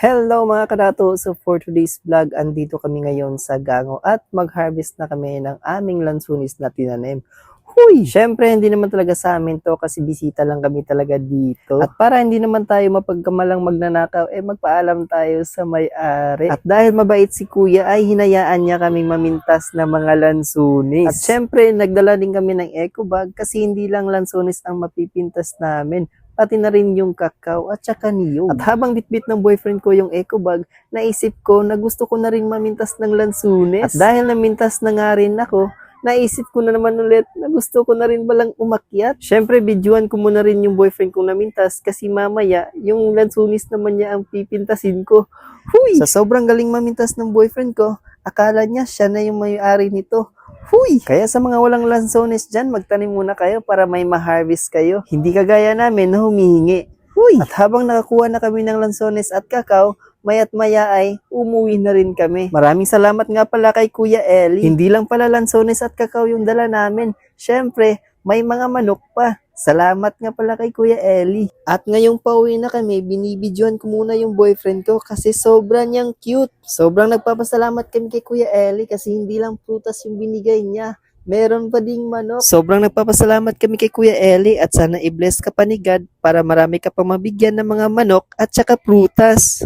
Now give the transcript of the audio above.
Hello mga kadato! So for today's vlog, andito kami ngayon sa Gango at mag-harvest na kami ng aming lansunis na tinanim. Huy! Syempre hindi naman talaga sa amin to kasi bisita lang kami talaga dito. At para hindi naman tayo mapagkamalang magnanakaw, magpaalam tayo sa may-ari. At dahil mabait si kuya ay hinayaan niya kaming mamintas na mga lansunis. At syempre nagdala din kami ng eco bag kasi hindi lang lansunis ang mapipintas namin, pati na rin yung kakao at saka niyog. At habang bitbit ng boyfriend ko yung eco bag, naisip ko na gusto ko na rin mamintas ng lansunis. At dahil namintas na nga rin ako, naisip ko na naman ulit na gusto ko na rin balang umakyat. Syempre, videoan ko muna rin yung boyfriend kong namintas kasi mamaya, yung lansunis naman niya ang pipintasin ko. Huy! Sa sobrang galing mamintas ng boyfriend ko, akala niya siya na yung may-ari nito. Huy! Kaya sa mga walang lansones dyan, magtanim muna kayo para may ma-harvest kayo. Hindi kagaya namin na humihingi. Huy! At habang nakakuha na kami ng lansones at kakao, maya't maya ay umuwi na rin kami. Maraming salamat nga pala kay Kuya Eli. Hindi lang pala lansones at kakao yung dala namin. Syempre, may mga manok pa. Salamat nga pala kay Kuya Eli. At ngayong pauwi na kami, binibidyoan ko muna yung boyfriend ko kasi sobrang niyang cute. Sobrang nagpapasalamat kami kay Kuya Eli kasi hindi lang prutas yung binigay niya. Meron pa ding manok. Sobrang nagpapasalamat kami kay Kuya Eli at sana i-bless ka pa ni God para marami ka pang mabigyan ng mga manok at saka prutas.